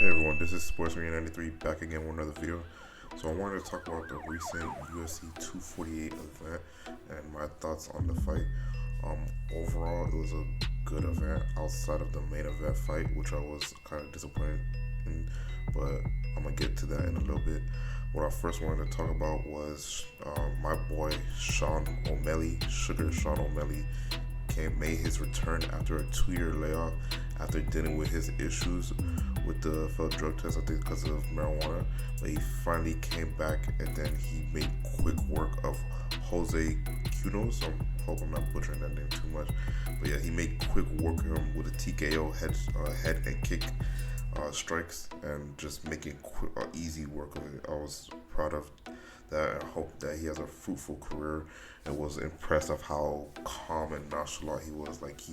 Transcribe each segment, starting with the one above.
Hey everyone, this is Sportsman93 back again with another video. So I wanted to talk about the recent UFC 248 event and my thoughts on the fight. Overall, it was a good event outside of the main event fight, which I was kind of disappointed in, but I'm gonna get to that in a little bit. What I first wanted to talk about was my boy Sean O'Malley, Sugar Sean O'Malley, made his return after a 2-year layoff after dealing with his issues with the failed drug test, I think because of marijuana. But he finally came back and then he made quick work of Jose Cunos. I hope I'm not butchering that name too much. But yeah, he made quick work of him with a TKO head and kick strikes and just making easy work of it. I was proud of that. I hope that he has a fruitful career, and was impressed of how calm and nonchalant he was. Like he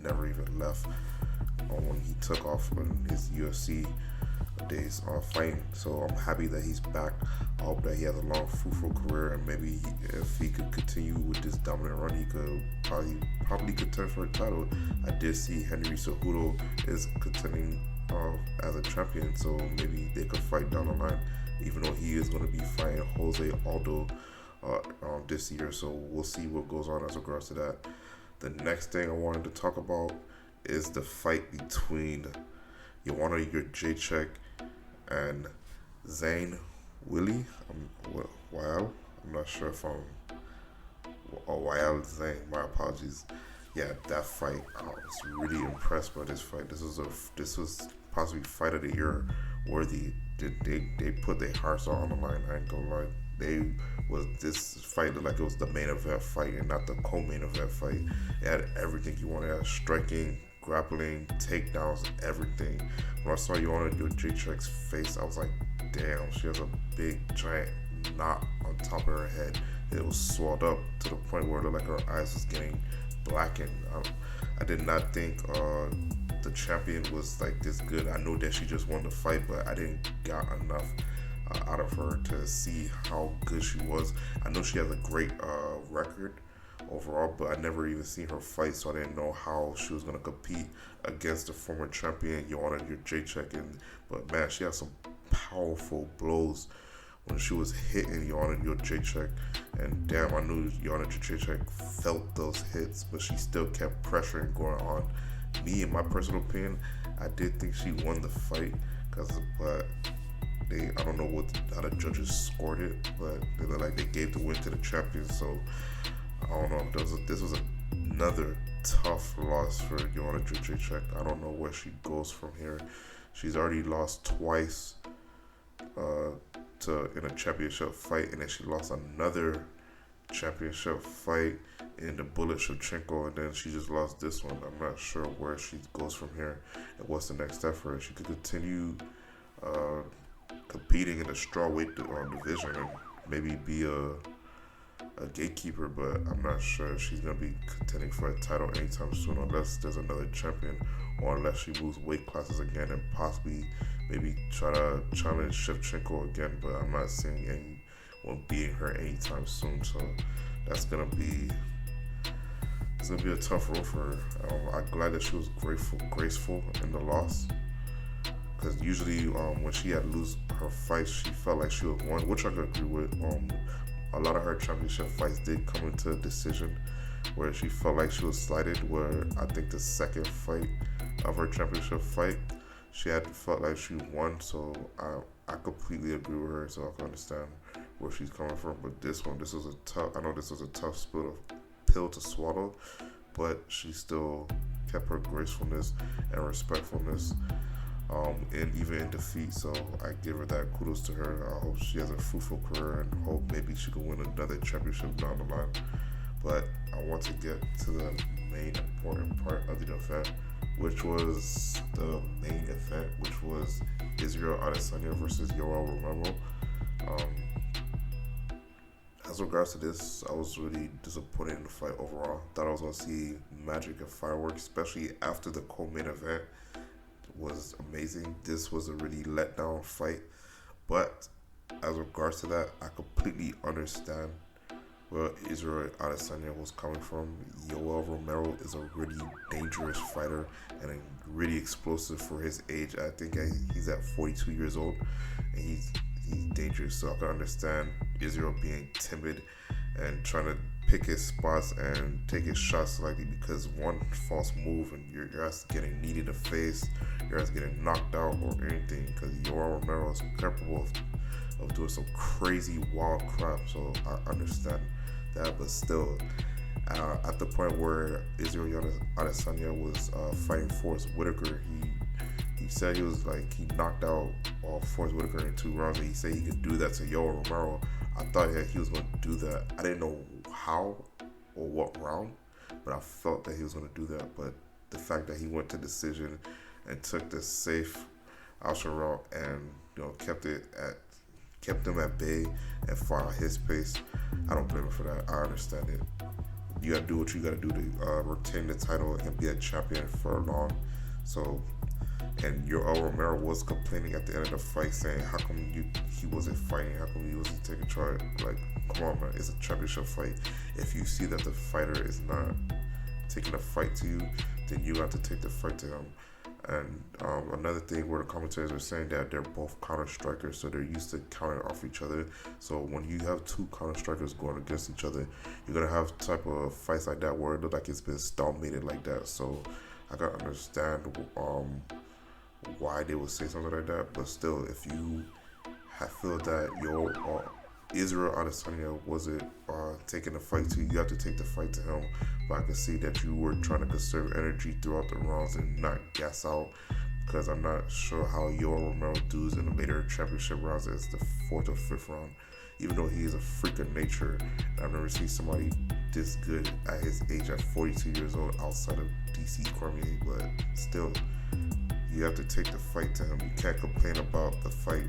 never even left when he took off on his UFC days fighting. So I'm happy that he's back. I hope that he has a long, fruitful career, and maybe if he could continue with this dominant run, he could probably contend for a title. I did see Henry Cejudo is contending as a champion, so maybe they could fight down the line, even though he is going to be fighting Jose Aldo this year. So we'll see what goes on as regards to that. The next thing I wanted to talk about is the fight between Joanna Jedrzejczyk and Zhang Weili. I'm not sure if I'm Weili Zhang. My apologies. Yeah, that fight. I was really impressed by this fight. This was possibly fight of the year worthy. They put their hearts on the line. I ain't gonna lie. This fight looked like it was the main event fight and not the co-main event fight. It had everything you wanted. It had striking, grappling, takedowns, everything. When I saw Joanna Jedrzejczyk's face, I was like, damn, she has a big giant knot on top of her head. It was swelled up to the point where it looked like her eyes was getting blackened. I did not think the champion was like this good. I know that she just won the fight, but I didn't got enough out of her to see how good she was. I know she has a great record overall, but I never even seen her fight, so I didn't know how she was gonna compete against the former champion Joanna Jedrzejczyk. But man, she had some powerful blows when she was hitting Joanna Jedrzejczyk, and damn, I knew Joanna Jedrzejczyk felt those hits, but she still kept pressuring going on. Me, in my personal opinion, I did think she won the fight, but I don't know how the judges scored it, but they look like they gave the win to the champion. So I don't know. This was another tough loss for Joanna Jedrzejczyk. I don't know where she goes from here. She's already lost twice in a championship fight, and then she lost another championship fight in the Bullet Shevchenko, and then she just lost this one. I'm not sure where she goes from here and what's the next step for her. She could continue competing in the strawweight division and maybe be a gatekeeper, but I'm not sure she's going to be contending for a title anytime soon unless there's another champion, or unless she moves weight classes again and possibly maybe try to challenge Shevchenko again, but I'm not seeing anyone beating her anytime soon. So it's gonna be a tough road for her. I'm glad that she was graceful in the loss, because usually when she had lose her fights, she felt like she was won, which I could agree with. A lot of her championship fights did come into a decision where she felt like she was slighted, where I think the second fight of her championship fight, she had felt like she won. So I completely agree with her, so I can understand where she's coming from. But this was I know this was a tough pill to swallow, but she still kept her gracefulness and respectfulness, and even in defeat. So I give her that. Kudos to her. I hope she has a fruitful career, and hope maybe she can win another championship down the line. But I want to get to the main important part of the event, which was Israel Adesanya versus Yoel Romero. As regards to this, I was really disappointed in the fight overall. Thought I was going to see magic and fireworks, especially after the co-main event was amazing. This was a really letdown fight, but as regards to that, I completely understand where Israel Adesanya was coming from. Yoel Romero is a really dangerous fighter and a really explosive for his age. I think he's at 42 years old, and he's dangerous. So I can understand Israel being timid and trying to pick his spots and take his shots slightly, because one false move and your ass getting kneed in the face, your ass getting knocked out or anything, because Yoel Romero is capable of doing some crazy wild crap. So I understand that, but still, at the point where Israel Adesanya was fighting Forrest Whitaker, he said he knocked out Forrest Whitaker in 2 rounds, and he said he could do that to Yoel Romero. I thought that he was going to do that. I didn't know how or what round, but I felt that he was going to do that. But the fact that he went to decision and took the safe option route and kept them at bay and fought at his pace, I don't blame him for that. I understand it. You gotta do what you gotta do to retain the title and be a champion for long. So, and Yoel Romero was complaining at the end of the fight, saying, "How come he wasn't fighting? How come he wasn't taking charge? Like, come on, man! It's a championship fight. If you see that the fighter is not taking a fight to you, then you have to take the fight to him." And another thing where the commentators are saying that they're both counter strikers, so they're used to countering off each other. So when you have 2 counter strikers going against each other, you're gonna have type of fights like that where it looks like it's been stalemated like that. So I can understand why they would say something like that, but still, if you feel that Israel Adesanya wasn't taking the fight to you, you have to take the fight to him. But I can see that you were trying to conserve energy throughout the rounds and not gas out, because I'm not sure how Yoel Romero does in the later championship rounds as the 4th or 5th round. Even though he is a freak of nature, I've never seen somebody this good at his age at 42 years old outside of DC Cormier. But still, you have to take the fight to him. You can't complain about the fight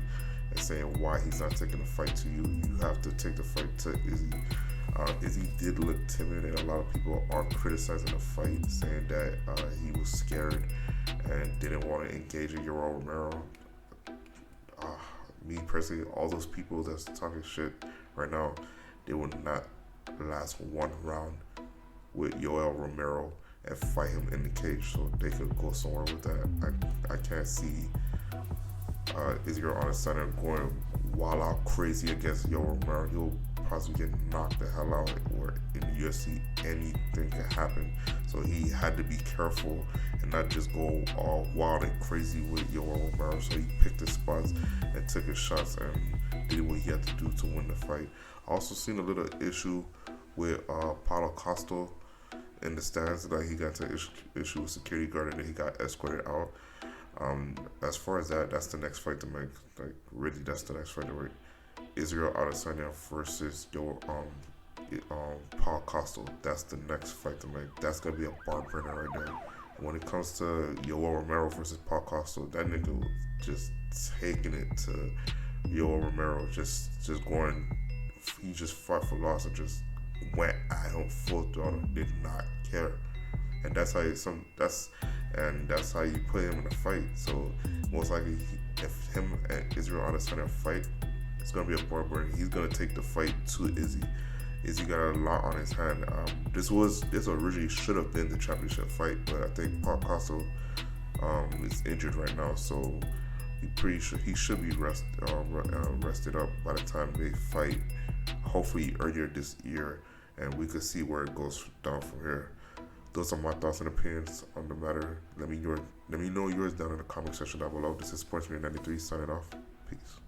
and saying why he's not taking the fight to you. You have to take the fight to Izzy. Izzy did look timid, and a lot of people are criticizing the fight, saying that he was scared and didn't want to engage in Yoel Romero. Me personally, all those people that's talking shit right now, they will not last 1 round with Yoel Romero and fight him in the cage, so they could go somewhere with that. I can't see Israel Adesanya going wild out crazy against Yoel Romero. He'll possibly get knocked the hell out, or in the UFC anything can happen. So he had to be careful and not just go all wild and crazy with Yoel Romero. So he picked his spots and took his shots and did what he had to do to win the fight. I also seen a little issue with Paulo Costa in the stands, that he got into issue with security guard and then he got escorted out. As far as that's the next fight to make. Like, really, that's the next fight to make. Israel Adesanya versus Paulo Costa. That's the next fight to make. That's gonna be a bar burner right there. When it comes to Yoel Romero versus Paulo Costa, that nigga was just taking it to Yoel Romero, just going. He just fought for loss and just went at him full throttle. Did not care. And that's how you put him in a fight. So most likely, if him and Israel Adesanya fight, it's gonna be a bar burner. He's gonna take the fight to Izzy. Izzy got a lot on his hand. This originally should have been the championship fight, but I think Paulo Costa is injured right now, so he should be rested up by the time they fight. Hopefully earlier this year, and we could see where it goes down from here. Those are my thoughts and opinions on the matter. Let me know yours down in the comment section down below. This is Sportsman 93 signing off. Peace.